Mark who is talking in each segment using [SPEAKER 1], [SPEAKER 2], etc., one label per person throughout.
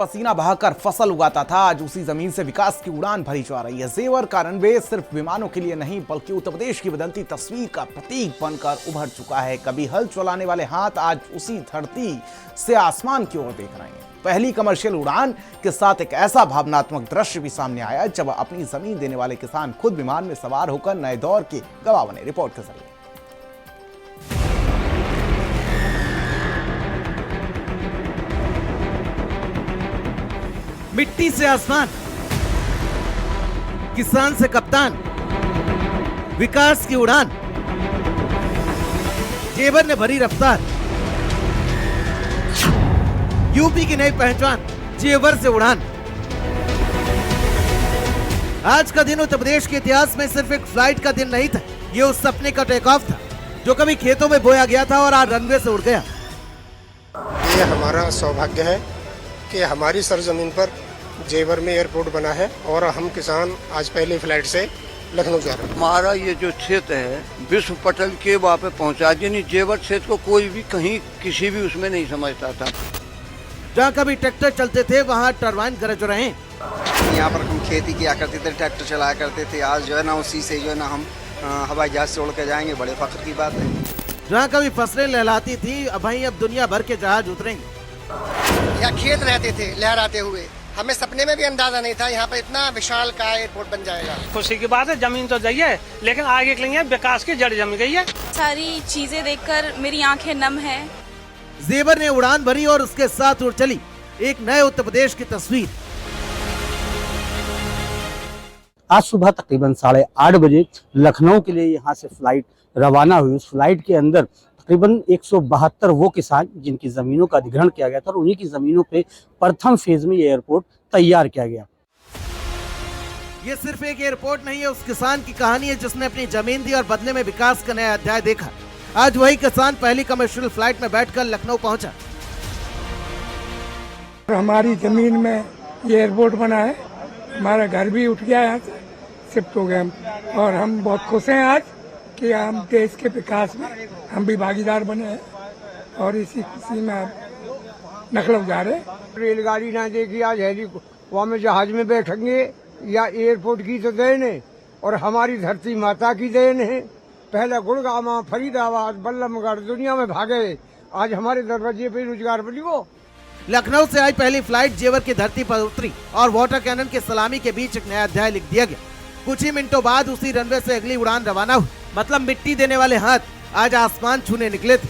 [SPEAKER 1] पसीना बहाकर फसल उगाता था, आज उसी जमीन से विकास की उड़ान भरी जा रही है। जेवर का रनवे सिर्फ विमानों के लिए नहीं बल्कि उत्तर प्रदेश की बदलती तस्वीर का प्रतीक बनकर उभर चुका है। कभी हल चलाने वाले हाथ आज उसी धरती से आसमान की ओर देख रहे हैं। पहली कमर्शियल उड़ान के साथ एक ऐसा भावनात्मक दृश्य भी सामने आया जब अपनी जमीन देने वाले किसान खुद विमान में सवार होकर नए दौर के गवाह बने। रिपोर्ट के जरिए
[SPEAKER 2] मिट्टी से आसमान, किसान से कप्तान, विकास की उड़ान, जेवर ने भरी रफ्तार, यूपी की नई पहचान, जेवर से उड़ान। आज का दिन उत्तर प्रदेश के इतिहास में सिर्फ एक फ्लाइट का दिन नहीं था, ये उस सपने का टेक ऑफ था जो कभी खेतों में बोया गया था और आज रनवे से उड़ गया।
[SPEAKER 3] ये हमारा सौभाग्य है कि हमारी सरजमीन पर जेवर में एयरपोर्ट बना है और हम किसान आज पहली फ्लाइट से लखनऊ जा रहे हैं।
[SPEAKER 4] हमारा ये जो क्षेत्र है विश्व पटल के वहाँ पे पहुँचा, यानी जेवर क्षेत्र को कोई भी कहीं किसी भी उसमें नहीं समझता था।
[SPEAKER 2] जहाँ कभी ट्रैक्टर चलते थे वहाँ टरबाइन गरज रहे हैं।
[SPEAKER 5] यहाँ पर हम खेती किया करते थे, ट्रैक्टर चलाया करते थे, आज जो है ना उसी से जो है ना हम हवाई जहाज से उड़ के जाएंगे, बड़े फख्र की बात है।
[SPEAKER 2] जहाँ कभी फसलें लहलाती थी भाई अब दुनिया भर के जहाज उतरेंगे।
[SPEAKER 3] यहाँ खेत रहते थे लहराते हुए, हमें सपने में भी अंदाजा नहीं था यहाँ पर इतना विशाल का एयरपोर्ट बन जाएगा।
[SPEAKER 6] खुशी की बात है, जमीन तो गई है लेकिन आगे के लिए विकास की जड़ जम गई है।
[SPEAKER 7] सारी चीजें देखकर मेरी आंखें नम है।
[SPEAKER 2] जेवर ने उड़ान भरी और उसके साथ उड़ चली एक नए उत्तर प्रदेश की तस्वीर।
[SPEAKER 8] आज सुबह तकरीबन 8:30 बजे लखनऊ के लिए यहाँ से फ्लाइट रवाना हुई। उस फ्लाइट के अंदर तकरीबन 172 वो किसान जिनकी जमीनों का अधिग्रहण किया गया था और उन्हीं की जमीनों पे प्रथम फेज में ये एयरपोर्ट तैयार किया गया।
[SPEAKER 2] ये सिर्फ एक एयरपोर्ट नहीं है, उस किसान की कहानी है जिसने अपनी जमीन दी और बदले में विकास का नया अध्याय देखा। आज वही किसान पहली कमर्शियल फ्लाइट में बैठकर लखनऊ पहुंचा।
[SPEAKER 9] हमारी जमीन में ये एयरपोर्ट बना है, हमारा घर भी उठ गया, यहाँ से शिफ्ट हो गए हम, और हम बहुत खुश हैं आज कि हम देश के विकास में हम भी भागीदार बने हैं और इसी खुशी में आप लखनऊ जा रहे हैं।
[SPEAKER 10] रेलगाड़ी ना देखी, आज वहाँ में जहाज में बैठेंगे या एयरपोर्ट की तो देन है और हमारी धरती माता की देन है। पहले गुड़गांव, फरीदाबाद, बल्लभगढ़ दुनिया में भागे, आज हमारे दरवाजे पे रोजगार बनी। वो
[SPEAKER 2] लखनऊ से आज पहली फ्लाइट जेवर की धरती पर उतरी और वाटर कैनन के सलामी के बीच एक नया अध्याय लिख दिया गया। कुछ ही मिनटों बाद उसी रनवे से अगली उड़ान रवाना हुई। मतलब मिट्टी देने वाले हाथ आज आसमान छूने निकले थे।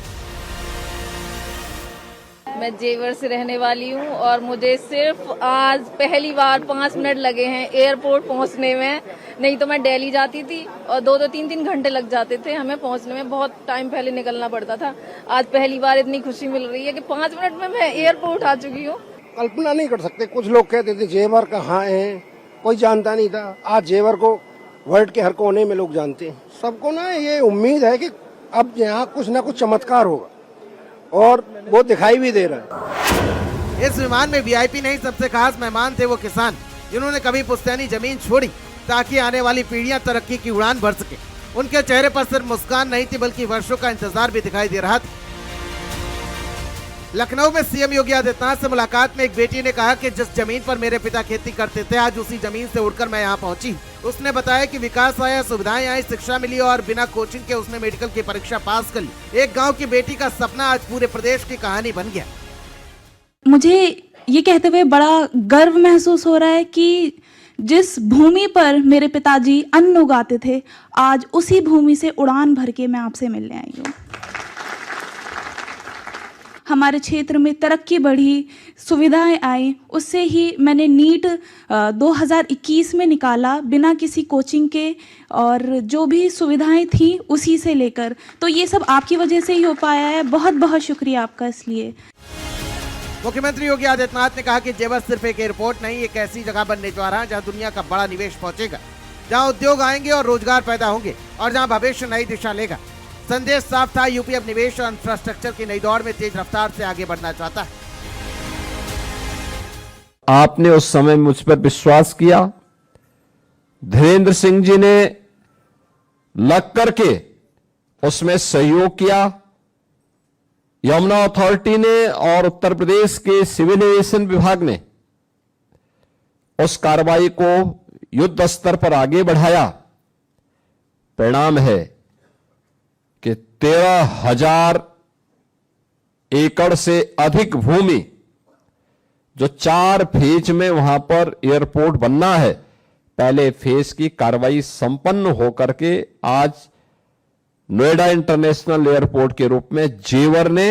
[SPEAKER 7] मैं जेवर से रहने वाली हूँ और मुझे सिर्फ आज पहली बार 5 मिनट लगे हैं एयरपोर्ट पहुँचने में। नहीं तो मैं दिल्ली जाती थी और 2-2, 3-3 घंटे लग जाते थे हमें पहुँचने में, बहुत टाइम पहले निकलना पड़ता था। आज पहली बार इतनी खुशी मिल रही है कि 5 मिनट में मैं एयरपोर्ट आ चुकी हूँ।
[SPEAKER 3] कल्पना नहीं कर सकते, कुछ लोग कहते थे जेवर कहाँ है, कोई जानता नहीं था। आज जेवर को वर्ल्ड के हर कोने में लोग जानते हैं। सबको ना ये उम्मीद है कि अब यहाँ कुछ ना कुछ चमत्कार होगा और वो दिखाई भी दे रहा है।
[SPEAKER 2] इस विमान में वीआईपी नहीं, सबसे खास मेहमान थे वो किसान जिन्होंने कभी पुश्तैनी जमीन छोड़ी ताकि आने वाली पीढ़ियां तरक्की की उड़ान भर सके। उनके चेहरे पर सिर्फ मुस्कान नहीं थी बल्कि वर्षों का इंतजार भी दिखाई दे रहा था। लखनऊ में सीएम योगी आदित्यनाथ से मुलाकात में एक बेटी ने कहा कि जिस जमीन पर मेरे पिता खेती करते थे आज उसी जमीन से उड़कर मैं यहाँ पहुंची। उसने बताया कि विकास आया, सुविधाएं आई, शिक्षा मिली और बिना कोचिंग के उसने मेडिकल की परीक्षा पास कर ली। एक गांव की बेटी का सपना आज पूरे प्रदेश की कहानी बन गया।
[SPEAKER 7] मुझे ये कहते हुए बड़ा गर्व महसूस हो रहा है कि जिस भूमि पर मेरे पिताजी अन्न उगाते थे आज उसी भूमि से उड़ान भर के मैं आपसे मिलने आई हूँ। हमारे क्षेत्र में तरक्की बढ़ी, सुविधाएं आई, उससे ही मैंने नीट 2021 में निकाला बिना किसी कोचिंग के, और जो भी सुविधाएं थी उसी से लेकर, तो ये सब आपकी वजह से ही हो पाया है। बहुत बहुत शुक्रिया आपका। इसलिए
[SPEAKER 2] मुख्यमंत्री योगी आदित्यनाथ ने कहा कि जेवर सिर्फ एक एयरपोर्ट नहीं, एक ऐसी जगह बनने जा रहा है जहां दुनिया का बड़ा निवेश पहुंचेगा, जहां उद्योग आएंगे और रोजगार पैदा होंगे और जहां भविष्य नई दिशा लेगा। संदेश साफ था, यूपी अब निवेश और इंफ्रास्ट्रक्चर की नई दौड़ में तेज रफ्तार से आगे बढ़ना चाहता है।
[SPEAKER 11] आपने उस समय मुझ पर विश्वास किया, धीरेन्द्र सिंह जी ने लग करके उसमें सहयोग किया, यमुना अथॉरिटी ने और उत्तर प्रदेश के सिविल एविएशन विभाग ने उस कार्रवाई को युद्ध स्तर पर आगे बढ़ाया। परिणाम है कि 13,000 एकड़ से अधिक भूमि जो 4 फेज में वहां पर एयरपोर्ट बनना है, पहले फेज की कार्रवाई संपन्न होकर के आज नोएडा इंटरनेशनल एयरपोर्ट के रूप में जेवर ने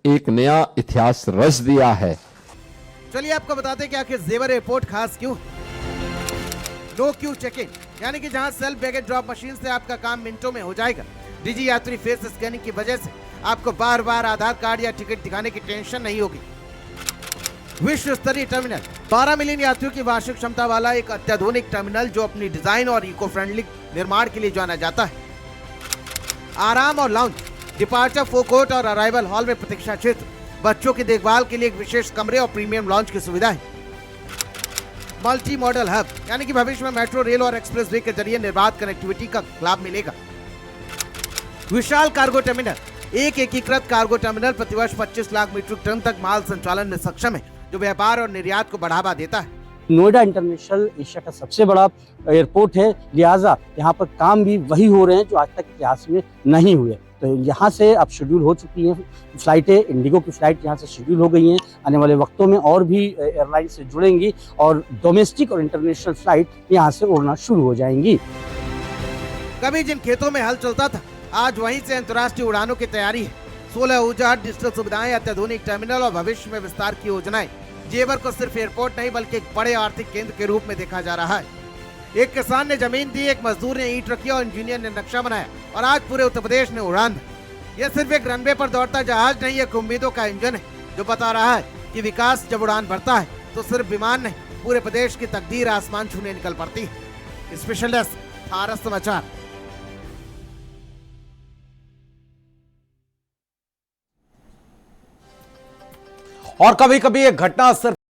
[SPEAKER 11] एक नया इतिहास रच दिया है।
[SPEAKER 2] चलिए आपको बताते हैं कि आखिर जेवर एयरपोर्ट खास क्यों है। नो क्यू चेक इन, यानी कि जहां सेल्फ बैगेज ड्रॉप मशीन से आपका काम मिनटों में हो जाएगा। डिजी यात्री फेस स्कैनिंग की वजह से आपको बार बार आधार कार्ड या टिकट दिखाने की टेंशन नहीं होगी। विश्व स्तरीय टर्मिनल, 12 मिलियन यात्रियों की वार्षिक क्षमता वाला एक अत्याधुनिक टर्मिनल जो अपनी डिजाइन और इको फ्रेंडली निर्माण के लिए जाना जाता है। आराम और लाउंज, डिपार्चर फोरकोर्ट और अराइवल हॉल में प्रतीक्षा क्षेत्र, बच्चों की देखभाल के लिए एक विशेष कमरे और प्रीमियम लॉन्च की सुविधा है। मल्टी मॉडल हब, यानी कि भविष्य में मेट्रो, रेल और एक्सप्रेस वे के जरिए निर्बाध कनेक्टिविटी का लाभ मिलेगा। विशाल कार्गो टर्मिनल, एक एकीकृत कार्गो टर्मिनल प्रतिवर्ष 25 लाख मीट्रिक टन तक माल संचालन में सक्षम है, जो व्यापार और निर्यात को बढ़ावा देता है।
[SPEAKER 8] नोएडा इंटरनेशनल एशिया का सबसे बड़ा एयरपोर्ट है, लिहाजा यहाँ पर काम भी वही हो रहे हैं जो आज तक इतिहास में नहीं हुए। तो यहाँ से अब शेड्यूल हो चुकी हैं फ्लाइटें, इंडिगो की फ्लाइट यहाँ से शेड्यूल हो गई हैं। आने वाले वक्तों में और भी एयरलाइन से जुड़ेंगी और डोमेस्टिक और इंटरनेशनल फ्लाइट यहाँ से उड़ना शुरू हो जाएंगी।
[SPEAKER 2] कभी जिन खेतों में हल चलता था, आज वहीं से अंतर्राष्ट्रीय उड़ानों की तैयारी है। 16 ऊर्जा, डिजिटल सुविधाएं, अत्याधुनिक टर्मिनल और भविष्य में विस्तार की योजनाएं जेवर को सिर्फ एयरपोर्ट नहीं बल्कि एक बड़े आर्थिक केंद्र के रूप में देखा जा रहा है। एक किसान ने जमीन दी, एक मजदूर ने ईंट रखी और इंजीनियर ने नक्शा बनाया और आज पूरे उत्तर प्रदेश ने उड़ान दी। यह सिर्फ एक रनवे पर दौड़ता जहाज नहीं, एक उम्मीदों का इंजन है जो बता रहा है कि विकास जब उड़ान भरता है तो सिर्फ विमान नहीं, पूरे प्रदेश की तकदीर आसमान छूने निकल पड़ती है। स्पेशल डेस्क, भारत समाचार।
[SPEAKER 1] और कभी कभी एक घटना सिर्फ